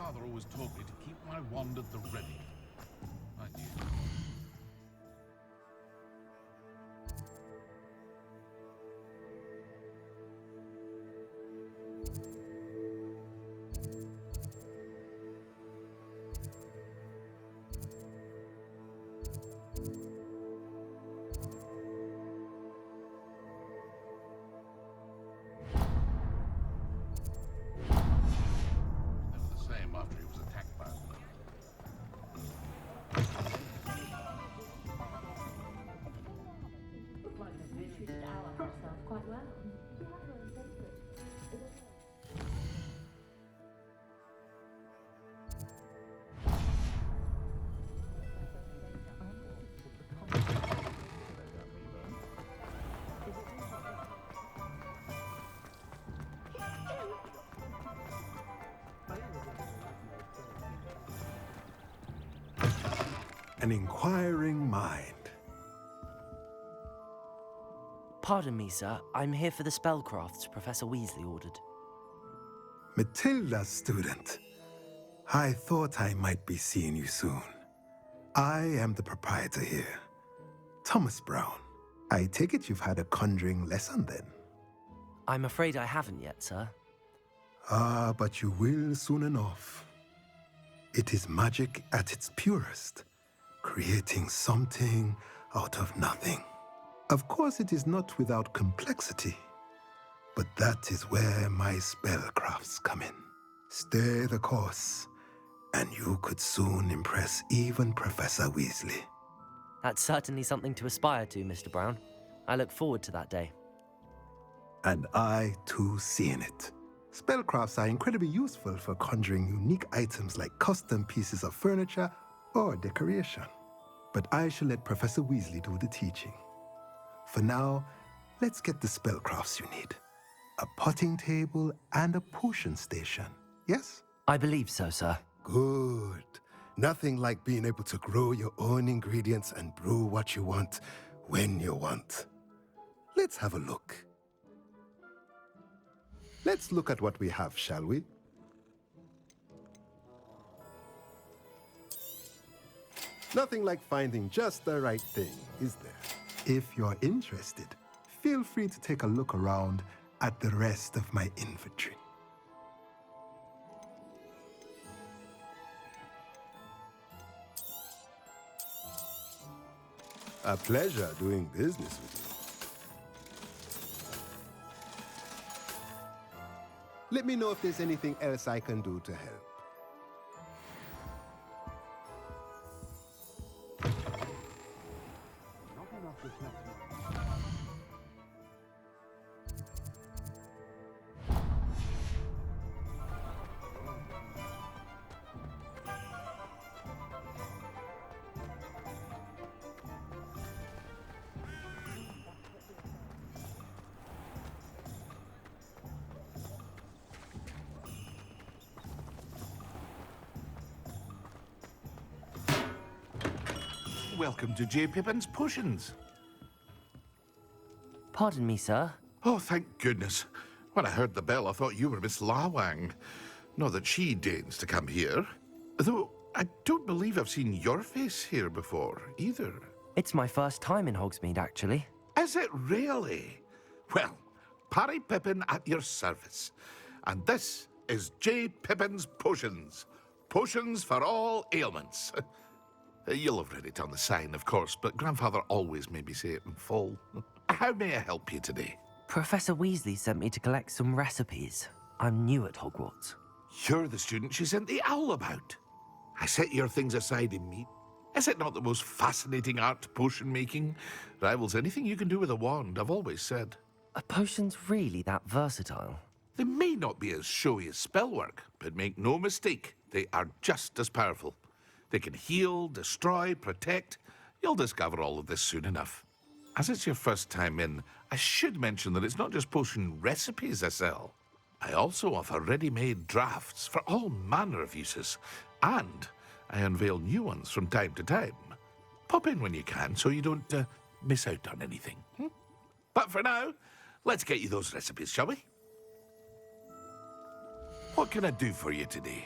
Grandfather always taught me to keep my wand at the ready. I knew. After he was attacked by them. Looks like the should ally herself quite well. An inquiring mind. Pardon me, sir. I'm here for the spellcrafts Professor Weasley ordered. Matilda's student. I thought I might be seeing you soon. I am the proprietor here, Thomas Brown. I take it you've had a conjuring lesson then? I'm afraid I haven't yet, sir. Ah, but you will soon enough. It is magic at its purest, creating something out of nothing. Of course, it is not without complexity, but that is where my spellcrafts come in. Stay the course, and you could soon impress even Professor Weasley. That's certainly something to aspire to, Mr. Brown. I look forward to that day. And I, too, see in it. Spellcrafts are incredibly useful for conjuring unique items like custom pieces of furniture or decoration. But I shall let Professor Weasley do the teaching. For now, let's get the spellcrafts you need. A potting table and a potion station, yes? I believe so, sir. Good. Nothing like being able to grow your own ingredients and brew what you want when you want. Let's have a look. Let's look at what we have, shall we? Nothing like finding just the right thing, is there? If you're interested, feel free to take a look around at the rest of my inventory. A pleasure doing business with you. Let me know if there's anything else I can do to help. Welcome to J. Pippin's Potions. Pardon me, sir. Oh, thank goodness. When I heard the bell, I thought you were Miss Lawang. Not that she deigns to come here. Though, I don't believe I've seen your face here before, either. It's my first time in Hogsmeade, actually. Is it really? Well, Parry Pippin at your service. And this is J. Pippin's Potions. Potions for all ailments. You'll have read it on the sign, of course, but Grandfather always made me say it in full. How may I help you today? Professor Weasley sent me to collect some recipes. I'm new at Hogwarts. You're the student she sent the owl about. I set your things aside in meat. Is it not the most fascinating art, potion making? Rivals anything you can do with a wand, I've always said. Are potions really that versatile? They may not be as showy as spellwork, but make no mistake, they are just as powerful. They can heal, destroy, protect. You'll discover all of this soon enough. As it's your first time in, I should mention that it's not just potion recipes I sell. I also offer ready-made drafts for all manner of uses, and I unveil new ones from time to time. Pop in when you can so you don't miss out on anything. But for now, let's get you those recipes, shall we? What can I do for you today?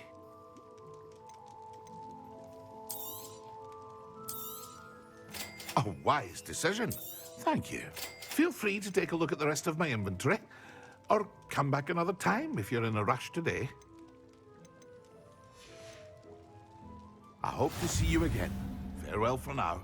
wise decision. Thank you. Feel free to take a look at the rest of my inventory, or come back another time if you're in a rush today. I hope to see you again. Farewell for now.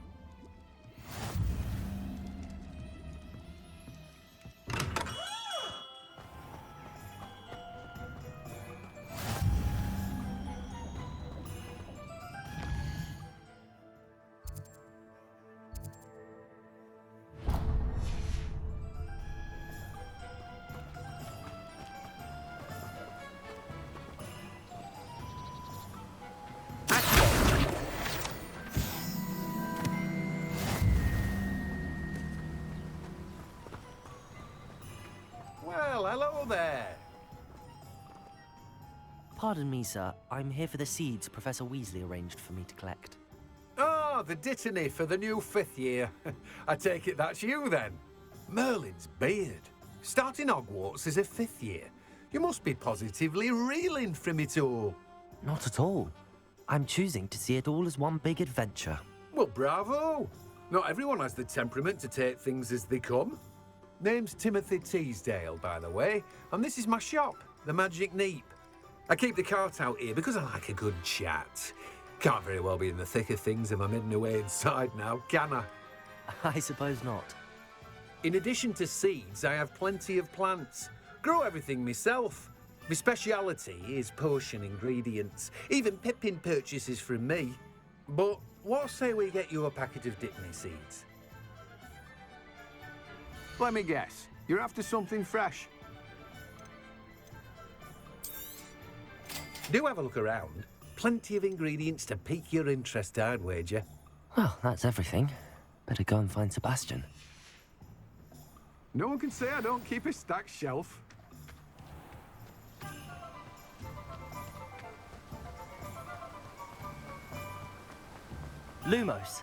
Well, hello there. Pardon me, sir. I'm here for the seeds Professor Weasley arranged for me to collect. Oh, the dittany for the new 5th year. I take it that's you then. Merlin's beard. Starting Hogwarts as a 5th year. You must be positively reeling from it all. Not at all. I'm choosing to see it all as one big adventure. Well, bravo. Not everyone has the temperament to take things as they come. Name's Timothy Teasdale, by the way, and this is my shop, the Magic Neep. I keep the cart out here because I like a good chat. Can't very well be in the thick of things if I'm hidden away inside now, can I? I suppose not. In addition to seeds, I have plenty of plants. Grow everything myself. My speciality is potion ingredients. Even Pippin purchases from me. But what say we get you a packet of Dittany seeds? Let me guess. You're after something fresh. Do have a look around. Plenty of ingredients to pique your interest, I'd wager. Well, that's everything. Better go and find Sebastian. No one can say I don't keep a stacked shelf. Lumos.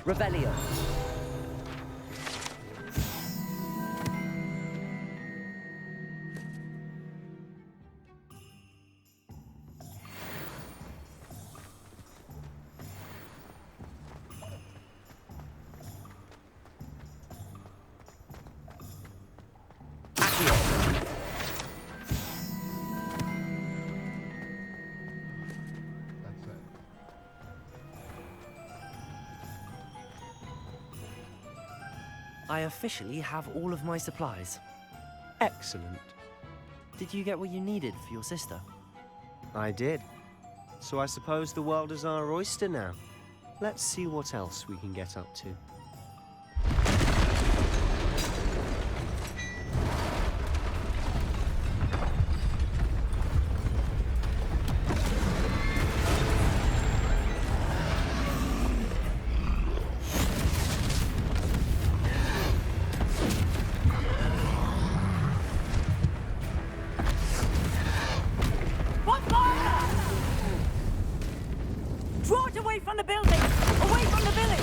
Revelio. I officially have all of my supplies. Excellent. Did you get what you needed for your sister? I did. So I suppose the world is our oyster now. Let's see what else we can get up to. Draw it away from the building! Away from the village!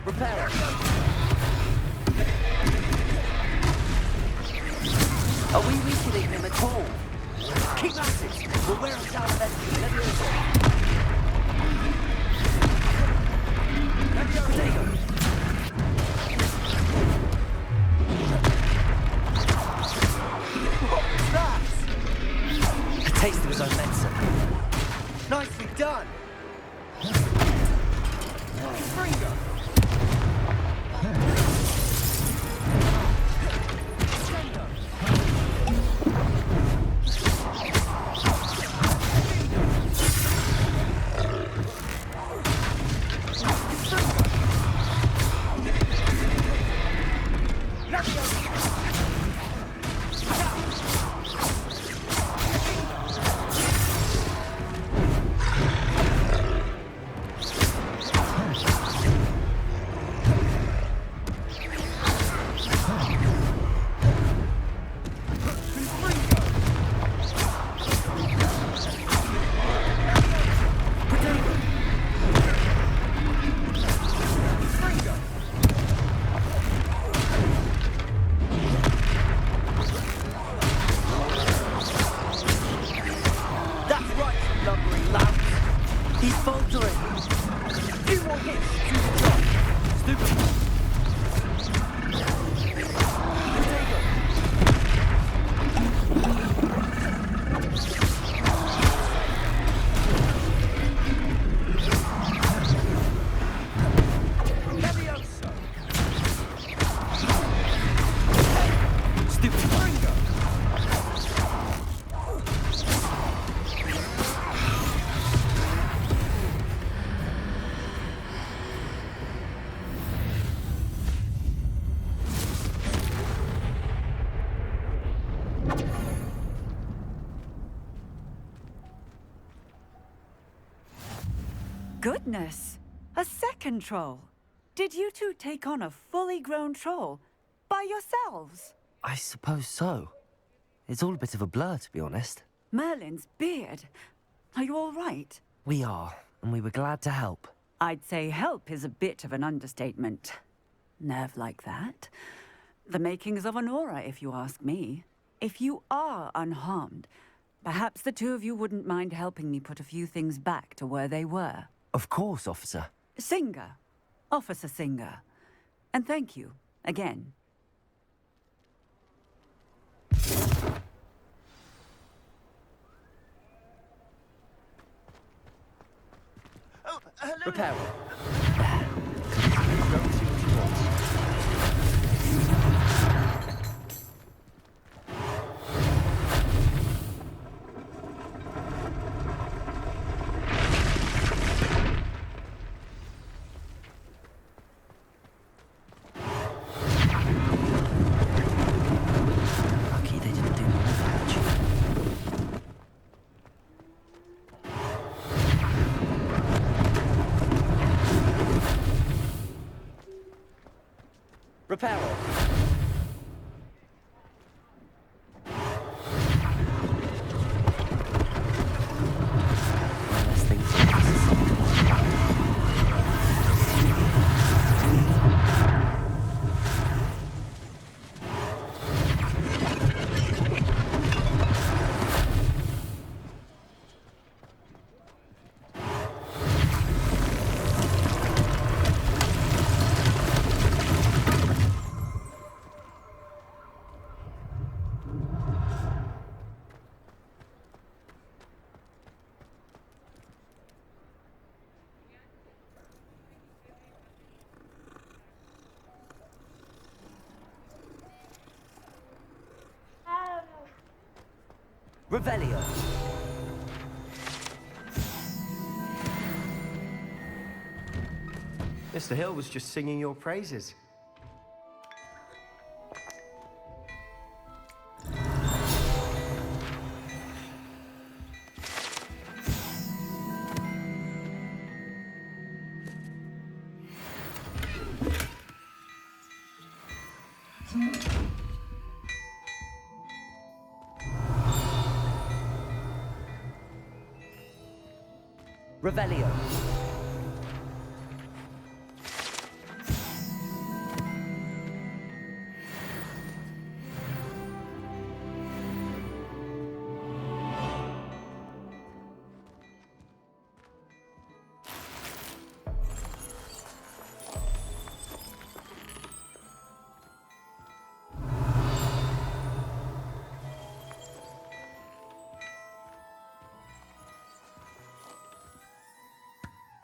Repair it. Are we weakening him at all? Keep at it! We'll wear us down eventually. Let me go. What's that? A taste of his own medicine. Nicely done! Fringo! He's faltering. Few more hits. Do the job. Stupid. Potato. Levioso. Stupid. Ringo. Goodness! A second troll. Did you two take on a fully grown troll by yourselves? I suppose so. It's all a bit of a blur, to be honest. Merlin's beard. Are you all right? We are, and we were glad to help. I'd say help is a bit of an understatement. Nerve like that. The makings of an aura, if you ask me. If you are unharmed, perhaps the two of you wouldn't mind helping me put a few things back to where they were. Of course, officer. Singer. Officer Singer. And thank you, again. Repair. Lucky they didn't do more damage. Repair. Less things to Revelio. Mr. Hill was just singing your praises. Revelio.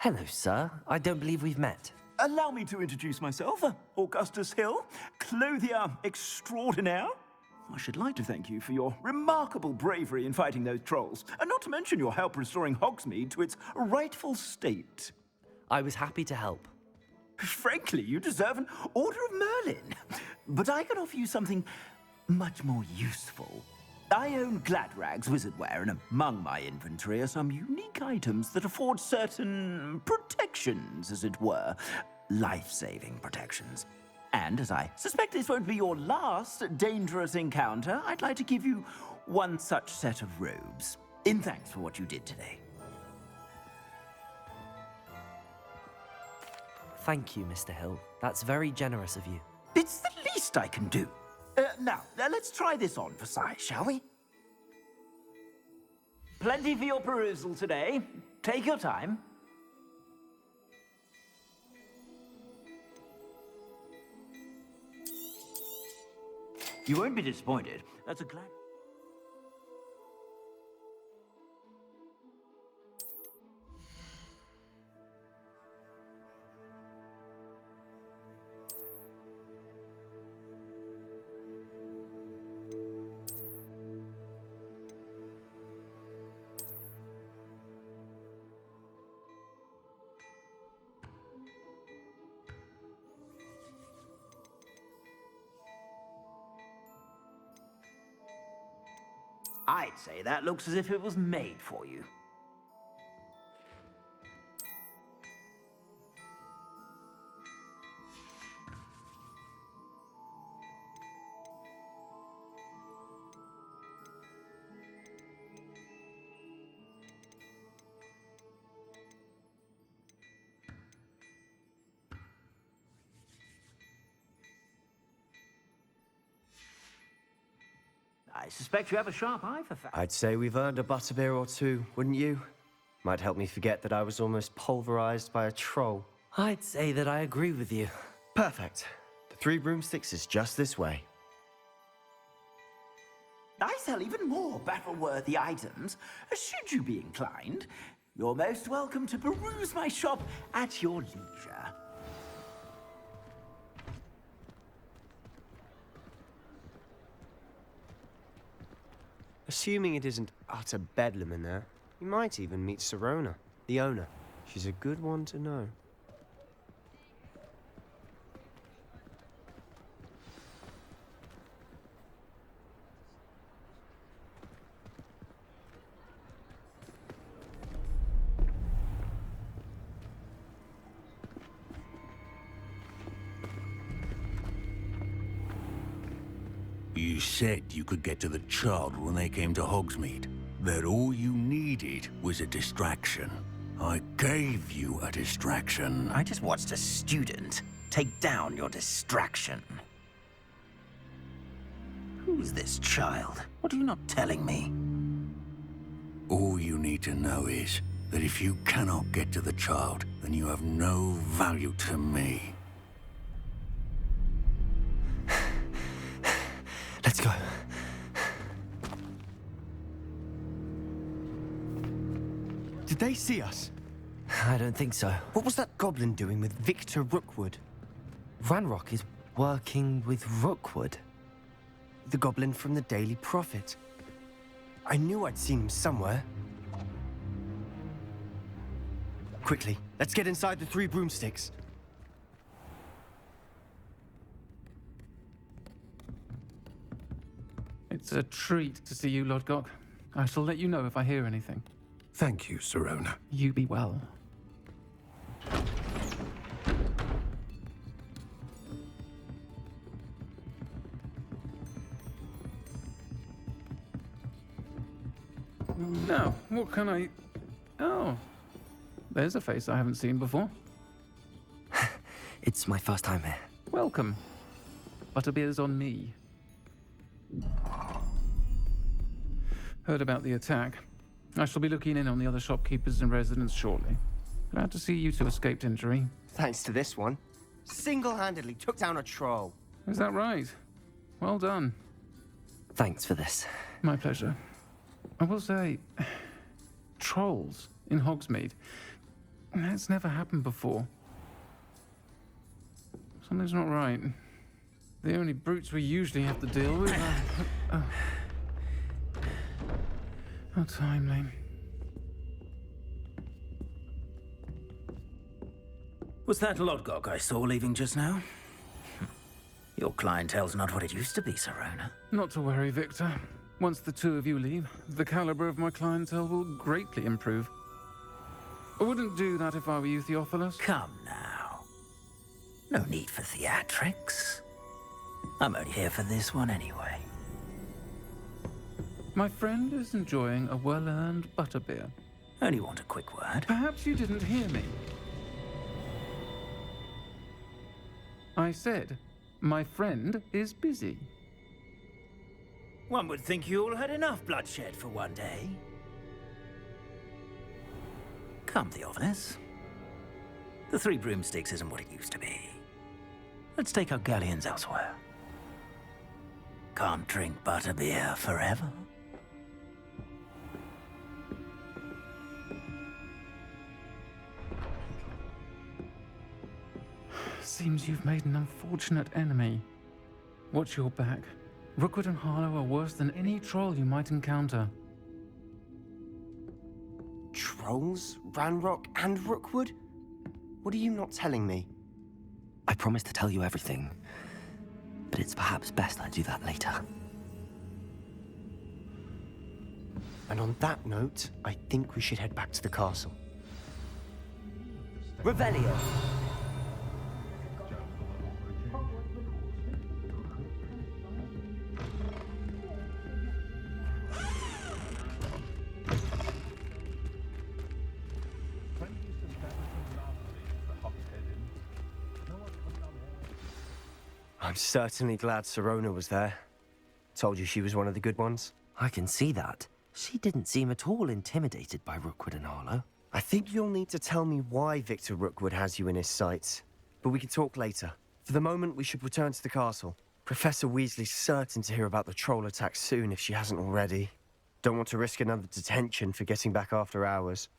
Hello, sir. I don't believe we've met. Allow me to introduce myself, Augustus Hill, clothier extraordinaire. I should like to thank you for your remarkable bravery in fighting those trolls, and not to mention your help restoring Hogsmeade to its rightful state. I was happy to help. Frankly, you deserve an Order of Merlin. But I can offer you something much more useful. I own Gladrag's wizardware, and among my inventory are some unique items that afford certain protections, as it were. Life-saving protections. And as I suspect this won't be your last dangerous encounter, I'd like to give you one such set of robes, in thanks for what you did today. Thank you, Mr. Hill. That's very generous of you. It's the least I can do. Now, let's try this on for size, shall we? Plenty for your perusal today. Take your time. You won't be disappointed. That's a glad... I'd say that looks as if it was made for you. I suspect you have a sharp eye for facts. I'd say we've earned a butterbeer or two, wouldn't you? Might help me forget that I was almost pulverized by a troll. I'd say that I agree with you. Perfect. The 3 broomsticks is just this way. I sell even more battle-worthy items. Should you be inclined, you're most welcome to peruse my shop at your leisure. Assuming it isn't utter bedlam in there, you might even meet Sirona, the owner. She's a good one to know. You said you could get to the child when they came to Hogsmeade. That all you needed was a distraction. I gave you a distraction. I just watched a student take down your distraction. Who's this child? What are you not telling me? All you need to know is that if you cannot get to the child, then you have no value to me. Let's go. Did they see us? I don't think so. What was that goblin doing with Victor Rookwood? Ranrock is working with Rookwood. The goblin from the Daily Prophet. I knew I'd seen him somewhere. Quickly, let's get inside the 3 broomsticks. It's a treat to see you, Lodgok. I shall let you know if I hear anything. Thank you, Sirona. You be well. Now, what can I... Oh, there's a face I haven't seen before. It's my first time here. Welcome. Butterbeer's on me. Heard about the attack. I shall be looking in on the other shopkeepers and residents shortly. Glad to see you two escaped injury. Thanks to this one. Single-handedly took down a troll. Is that right? Well done. Thanks for this. My pleasure. I will say, trolls in Hogsmeade. That's never happened before. Something's not right. The only brutes we usually have to deal with are... How timely. Was that Lodgok I saw leaving just now? Your clientele's not what it used to be, Sirona. Not to worry, Victor. Once the 2 of you leave, the caliber of my clientele will greatly improve. I wouldn't do that if I were you, Theophilus. Come now. No need for theatrics. I'm only here for this one anyway. My friend is enjoying a well-earned butterbeer. Only want a quick word. Perhaps you didn't hear me. I said, my friend is busy. One would think you all had enough bloodshed for one day. Come, Theophilus. The 3 broomsticks isn't what it used to be. Let's take our galleons elsewhere. can't drink butterbeer forever. Seems you've made an unfortunate enemy. Watch your back. Rookwood and Harlow are worse than any troll you might encounter. Trolls? Ranrock and Rookwood? What are you not telling me? I promise to tell you everything, but it's perhaps best I do that later. And on that note, I think we should head back to the castle. Revelio! I'm certainly glad Sirona was there. Told you she was one of the good ones. I can see that. She didn't seem at all intimidated by Rookwood and Harlow. I think you'll need to tell me why Victor Rookwood has you in his sights. But we can talk later. For the moment, we should return to the castle. Professor Weasley's certain to hear about the troll attack soon if she hasn't already. Don't want to risk another detention for getting back after hours.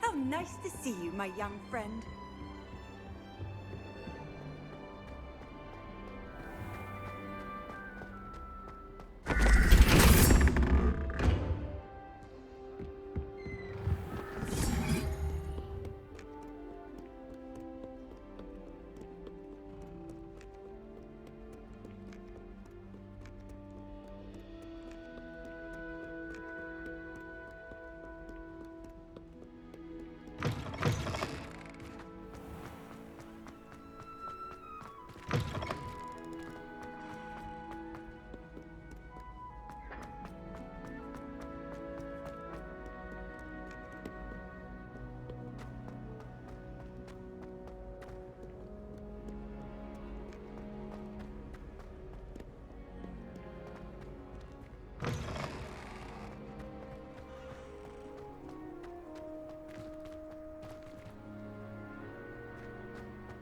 How nice to see you, my young friend.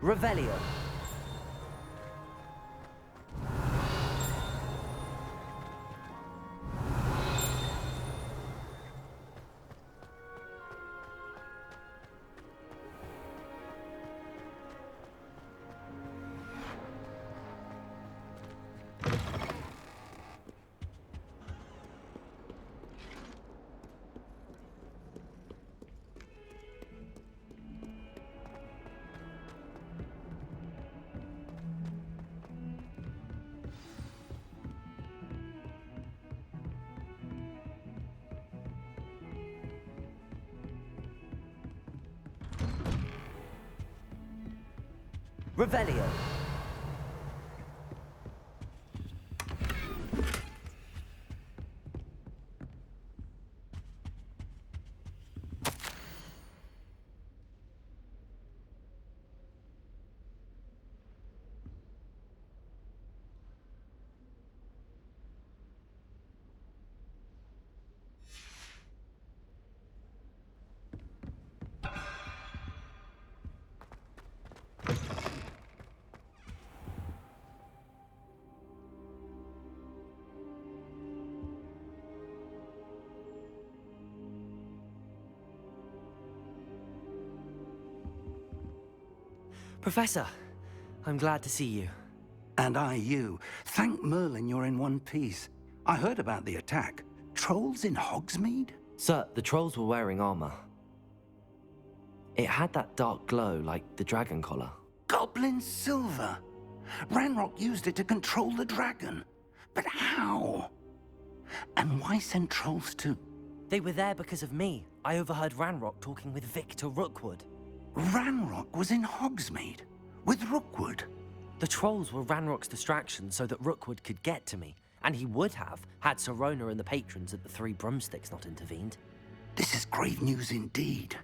Revelio. Revelio. Professor, I'm glad to see you. And I you. Thank Merlin you're in one piece. I heard about the attack. Trolls in Hogsmeade? Sir, the trolls were wearing armor. It had that dark glow like the dragon collar. Goblin silver. Ranrock used it to control the dragon. But how? And why send trolls too? They were there because of me. I overheard Ranrock talking with Victor Rookwood. Ranrock was in Hogsmeade? With Rookwood? The trolls were Ranrock's distraction so that Rookwood could get to me. And he would have, had Sirona and the patrons at the Three Broomsticks not intervened. This is grave news indeed.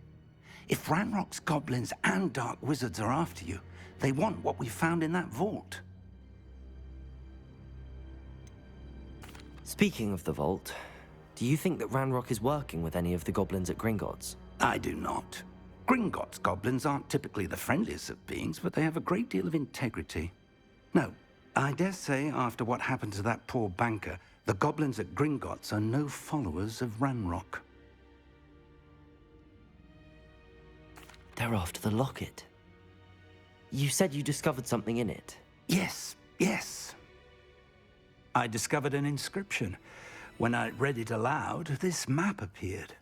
If Ranrock's goblins and dark wizards are after you, they want what we found in that vault. Speaking of the vault, do you think that Ranrock is working with any of the goblins at Gringotts? I do not. Gringotts goblins aren't typically the friendliest of beings, but they have a great deal of integrity. No, I dare say after what happened to that poor banker, the goblins at Gringotts are no followers of Ranrock. They're after the locket. You said you discovered something in it. Yes, yes. I discovered an inscription. When I read it aloud, this map appeared.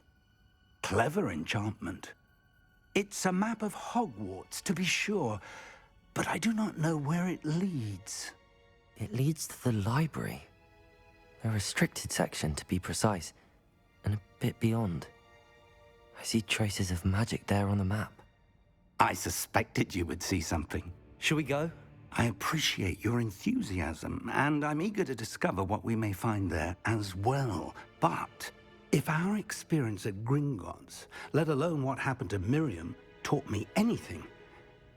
Clever enchantment. It's a map of Hogwarts, to be sure, but I do not know where it leads. It leads to the library. A restricted section, to be precise, and a bit beyond. I see traces of magic there on the map. I suspected you would see something. Shall we go? I appreciate your enthusiasm, and I'm eager to discover what we may find there as well. But if our experience at Gringotts, let alone what happened to Miriam, taught me anything,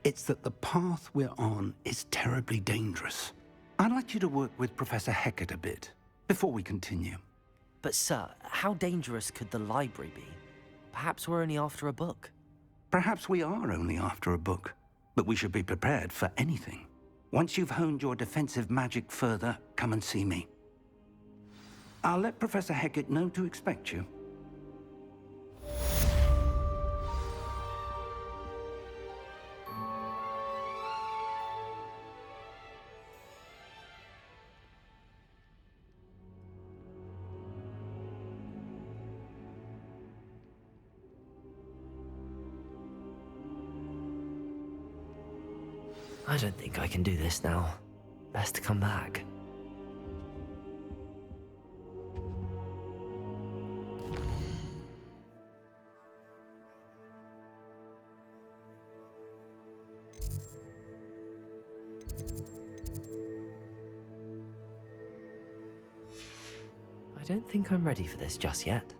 it's that the path we're on is terribly dangerous. I'd like you to work with Professor Hecat a bit before we continue. But sir, how dangerous could the library be? Perhaps we're only after a book. Perhaps we are only after a book, but we should be prepared for anything. Once you've honed your defensive magic further, come and see me. I'll let Professor Hecat know to expect you. I don't think I can do this now. Best to come back. I don't think I'm ready for this just yet.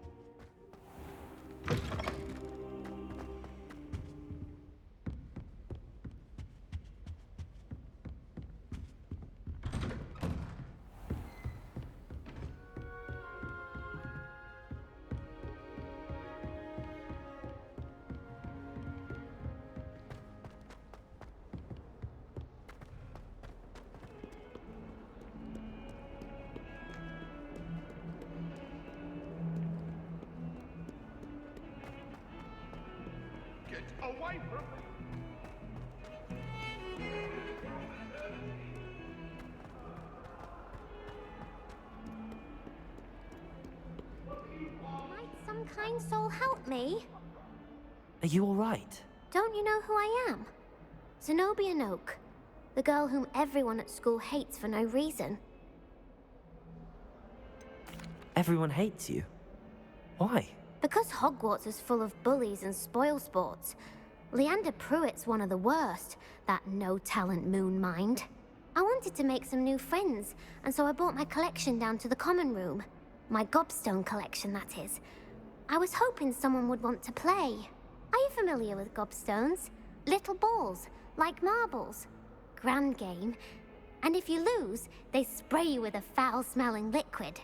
Away from Might some kind soul help me? Are you all right? Don't you know who I am? Zenobia Noak, the girl whom everyone at school hates for no reason. Everyone hates you. Why? Because Hogwarts is full of bullies and spoilsports. Leander Pruitt's one of the worst, that no-talent moon mind. I wanted to make some new friends, and so I brought my collection down to the common room. My gobstone collection, that is. I was hoping someone would want to play. Are you familiar with gobstones? Little balls, like marbles. Grand game. And if you lose, they spray you with a foul-smelling liquid.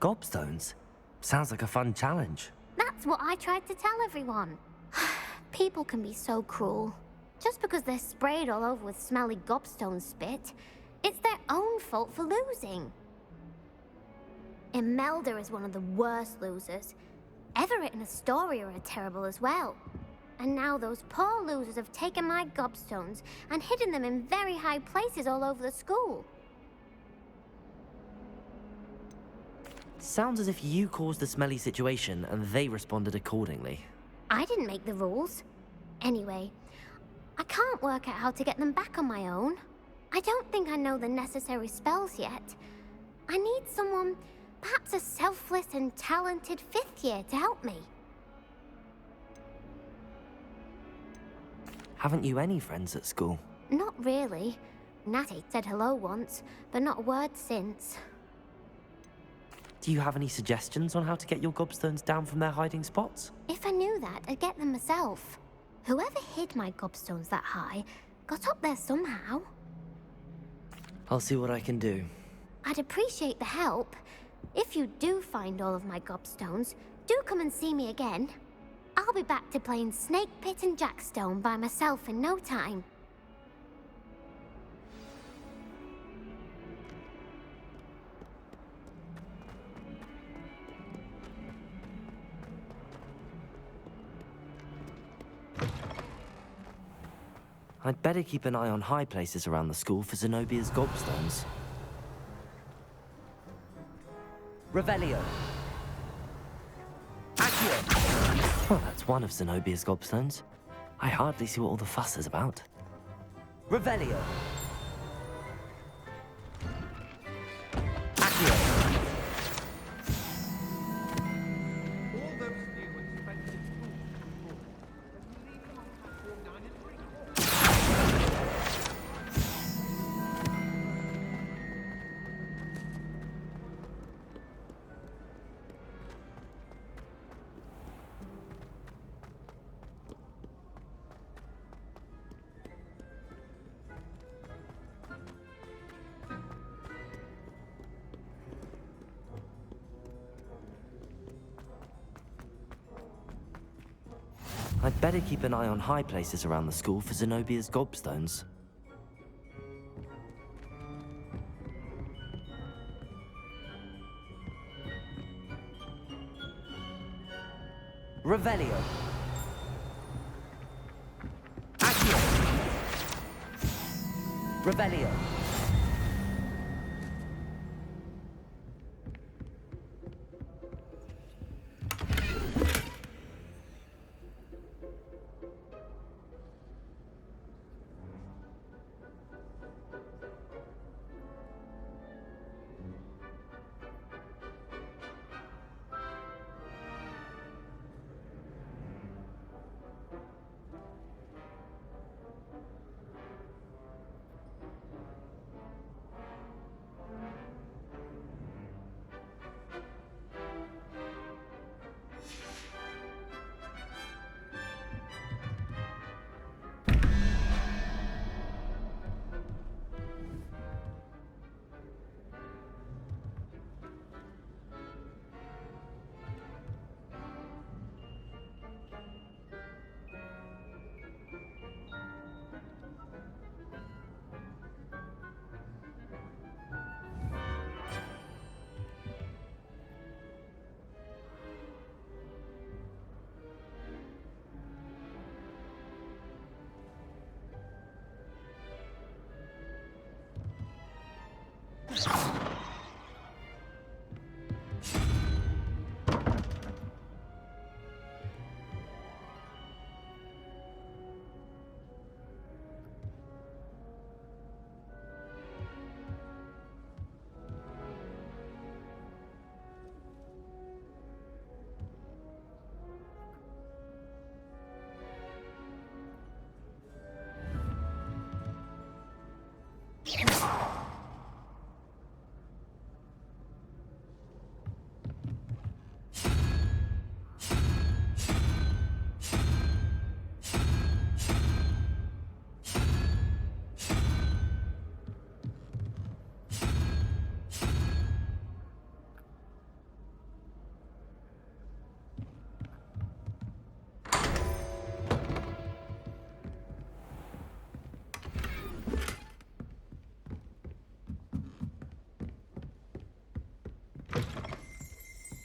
Gobstones? Sounds like a fun challenge. That's what I tried to tell everyone. People can be so cruel. Just because they're sprayed all over with smelly gobstone spit, it's their own fault for losing. Imelda is one of the worst losers. Everett and Astoria are terrible as well. And now those poor losers have taken my gobstones and hidden them in very high places all over the school. Sounds as if you caused the smelly situation and they responded accordingly. I didn't make the rules. Anyway, I can't work out how to get them back on my own. I don't think I know the necessary spells yet. I need someone, perhaps a selfless and talented 5th year to help me. Haven't you any friends at school? Not really. Natty said hello once, but not a word since. Do you have any suggestions on how to get your gobstones down from their hiding spots? If I knew that, I'd get them myself. Whoever hid my gobstones that high got up there somehow. I'll see what I can do. I'd appreciate the help. If you do find all of my gobstones, do come and see me again. I'll be back to playing Snake Pit and Jackstone by myself in no time. I'd better keep an eye on high places around the school for Zenobia's gobstones. Revelio. Accio. Well, that's one of Zenobia's gobstones. I hardly see what all the fuss is about. Revelio. Accio. I'd better keep an eye on high places around the school for Zenobia's gobstones. Revelio. Accio. Revelio.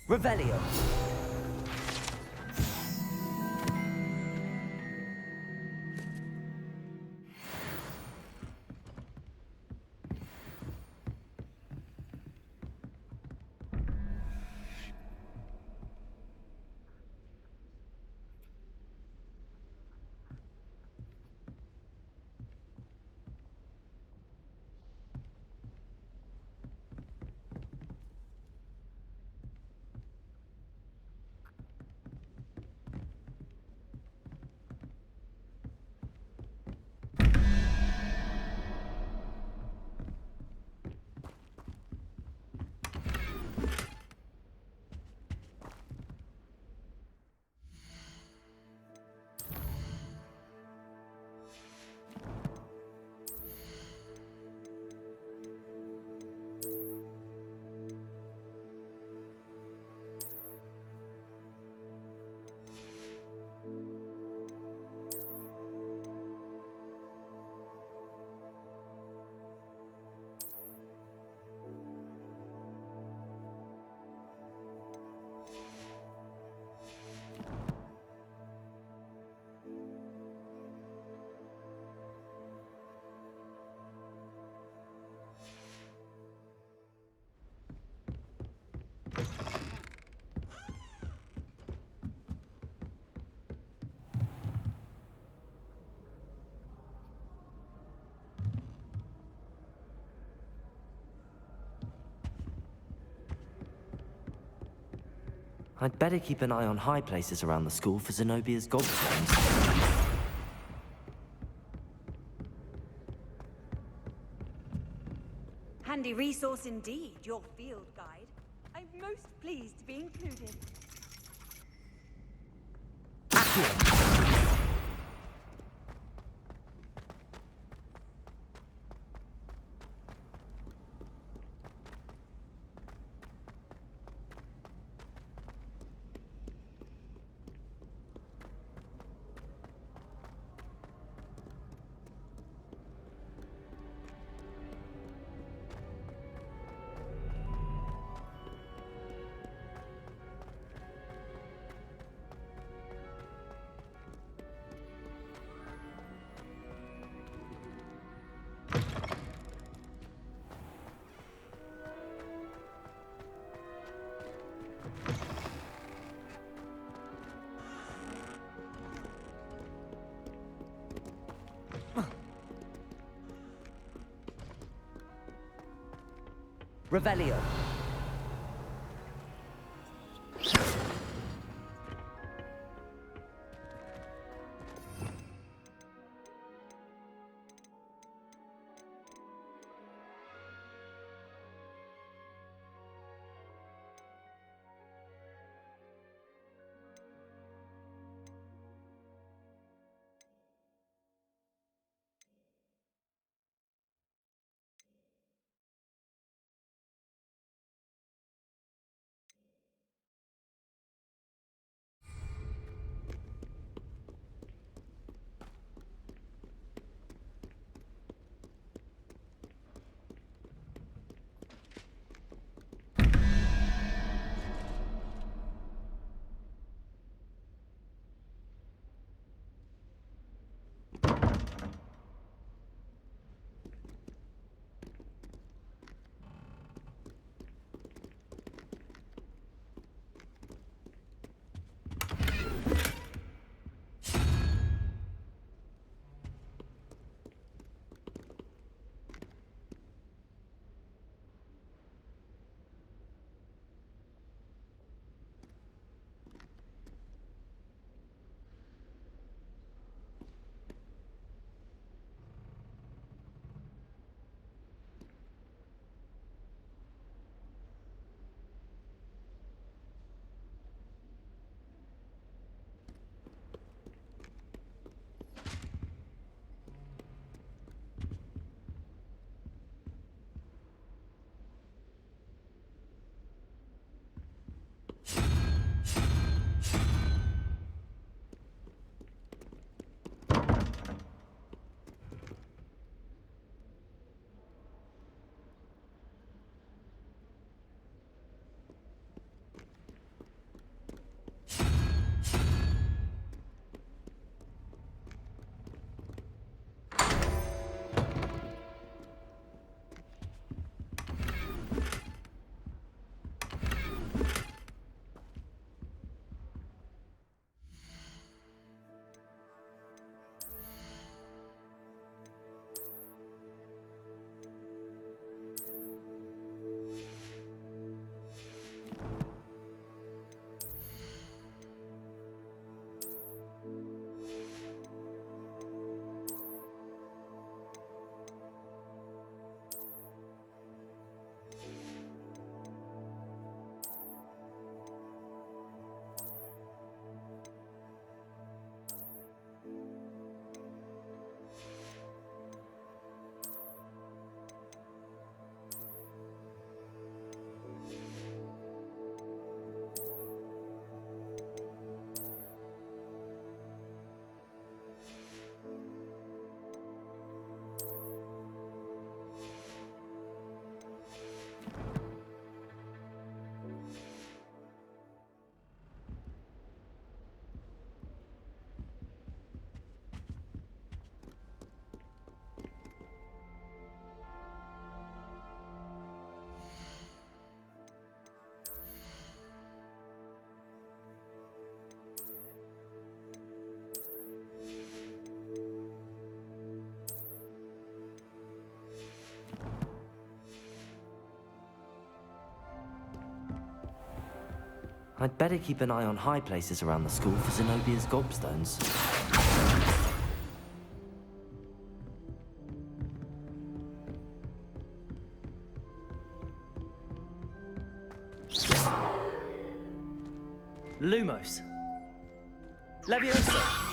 Revelio. I'd better keep an eye on high places around the school for Zenobia's gobstones. Handy resource indeed, your field guide. I'm most pleased to be included. Revelio. I'd better keep an eye on high places around the school for Zenobia's gobstones. Lumos. Leviosa.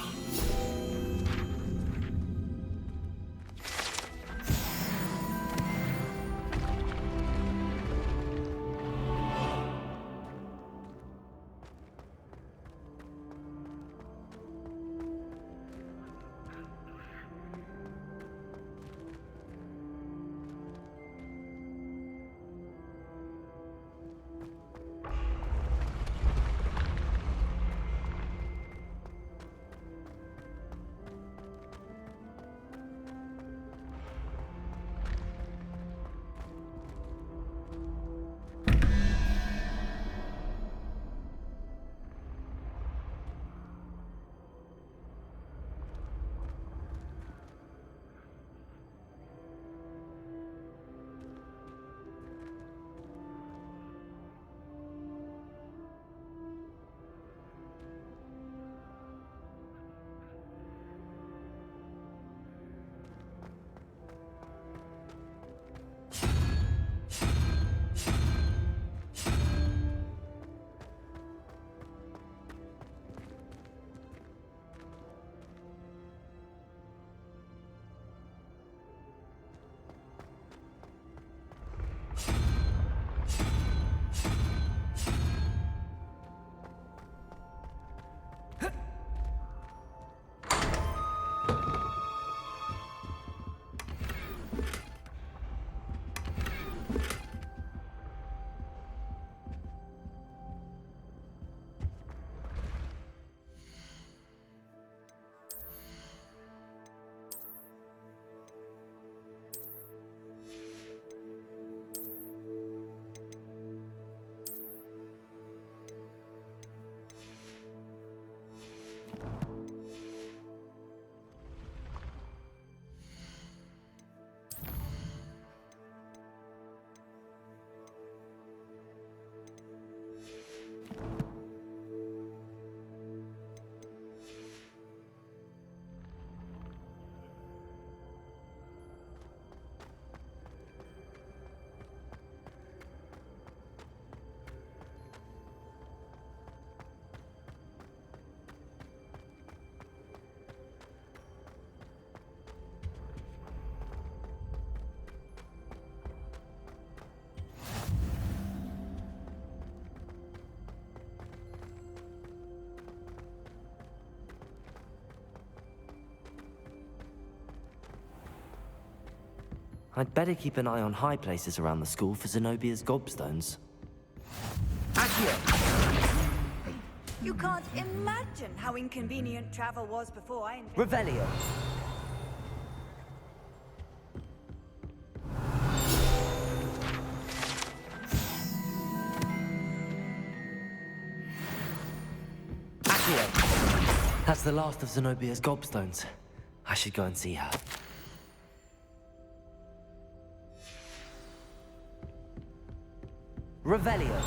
I'd better keep an eye on high places around the school for Zenobia's gobstones. You can't imagine how inconvenient travel was before I invented... Revelio. Accio. That's the last of Zenobia's gobstones. I should go and see her. Revelio.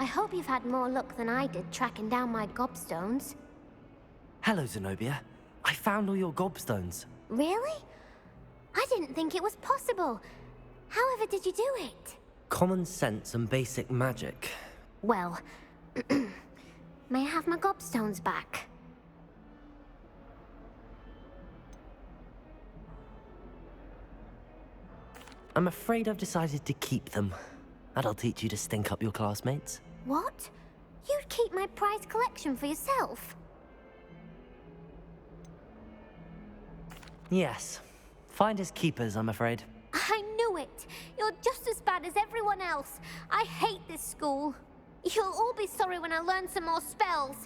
I hope you've had more luck than I did tracking down my gobstones. Hello, Zenobia. I found all your gobstones. Really? I didn't think it was possible. However did you do it? Common sense and basic magic. Well, may I have my gobstones back? I'm afraid I've decided to keep them. That'll teach you to stink up your classmates. What? You'd keep my prized collection for yourself? Yes. Finders keepers, I'm afraid. I knew it! You're just as bad as everyone else. I hate this school. You'll all be sorry when I learn some more spells.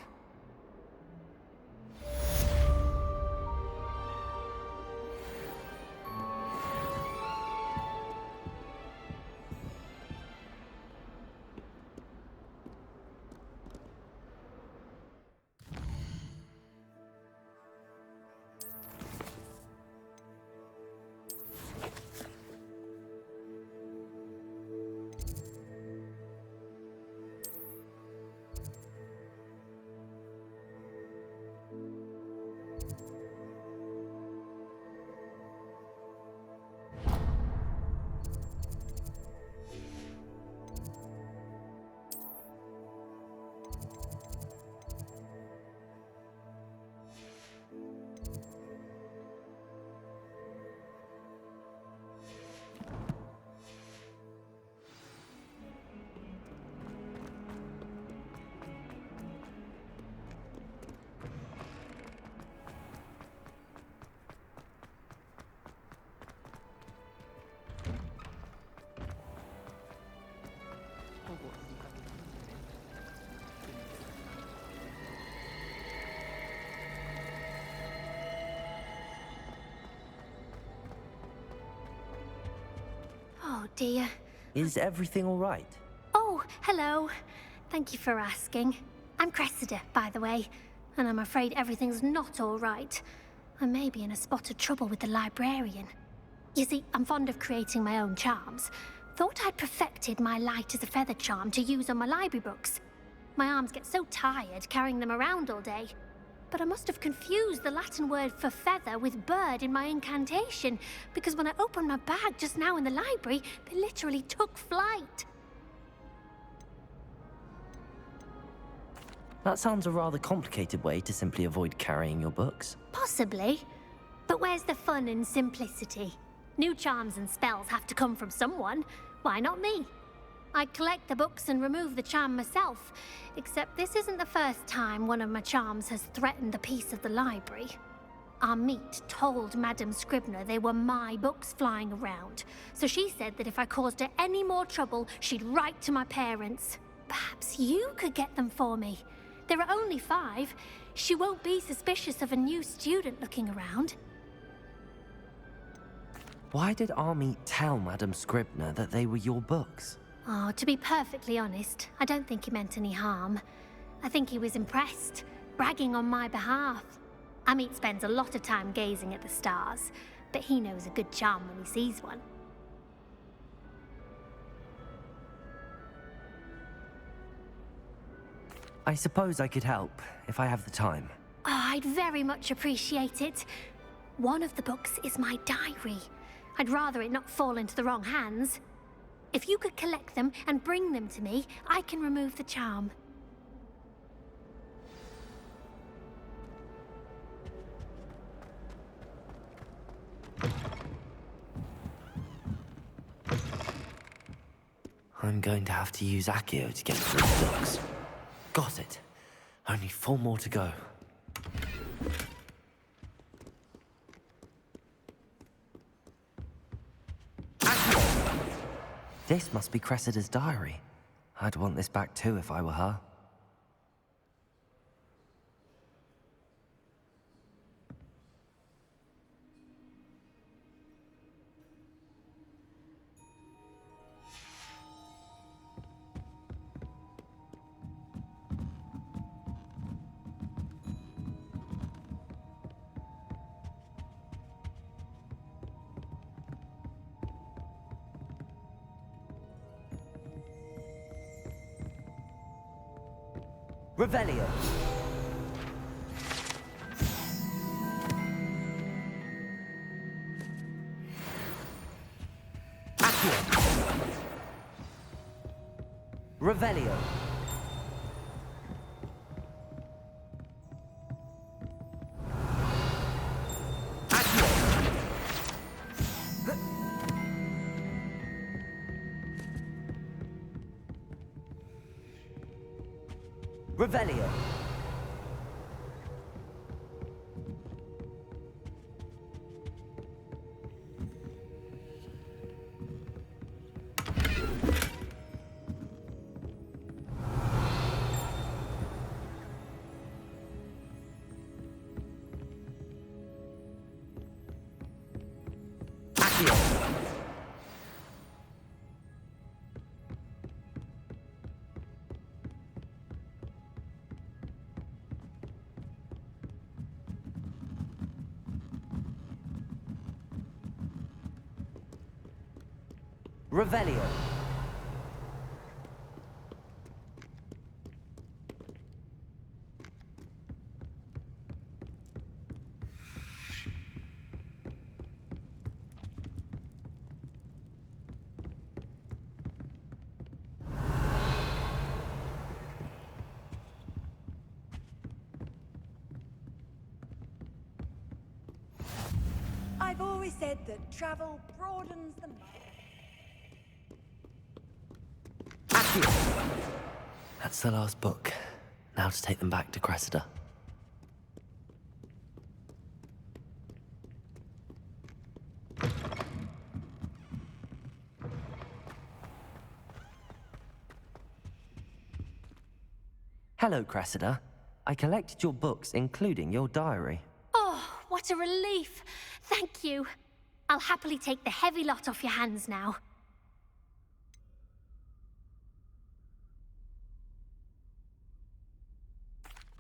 Oh dear. Is everything all right? Oh, hello. Thank you for asking. I'm Cressida, by the way, and I'm afraid everything's not all right. I may be in a spot of trouble with the librarian. You see, I'm fond of creating my own charms. Thought I'd perfected my light as a feather charm to use on my library books. My arms get so tired carrying them around all day. But I must have confused the Latin word for feather with bird in my incantation, because when I opened my bag just now in the library, they literally took flight. That sounds a rather complicated way to simply avoid carrying your books. Possibly. But where's the fun and simplicity? New charms and spells have to come from someone. Why not me? I collect the books and remove the charm myself, except this isn't the first time one of my charms has threatened the peace of the library. Our meet told Madame Scribner they were my books flying around, so she said that if I caused her any more trouble, she'd write to my parents. Perhaps you could get them for me. There are only 5. She won't be suspicious of a new student looking around. Why did Army tell Madame Scribner that they were your books? Oh, to be perfectly honest, I don't think he meant any harm. I think he was impressed, bragging on my behalf. Amit spends a lot of time gazing at the stars, but he knows a good charm when he sees one. I suppose I could help, if I have the time. Oh, I'd very much appreciate it. One of the books is my diary. I'd rather it not fall into the wrong hands. If you could collect them and bring them to me, I can remove the charm. I'm going to have to use Accio to get through the books. Got it. Only 4 more to go. This must be Cressida's diary. I'd want this back too if I were her. Revelio. Revelio. Revelio. Revelio. I've always said that travel broadens the mind. That's the last book. Now to take them back to Cressida. Hello, Cressida. I collected your books, including your diary. Oh, what a relief. Thank you. I'll happily take the heavy lot off your hands now.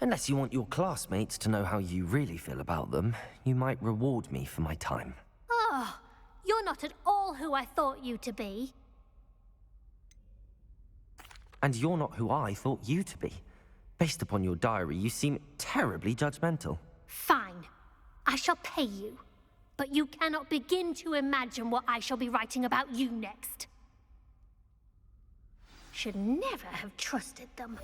Unless you want your classmates to know how you really feel about them, you might reward me for my time. Oh, you're not at all who I thought you to be. And you're not who I thought you to be. Based upon your diary, you seem terribly judgmental. Fine. I shall pay you. But you cannot begin to imagine what I shall be writing about you next. Should never have trusted them.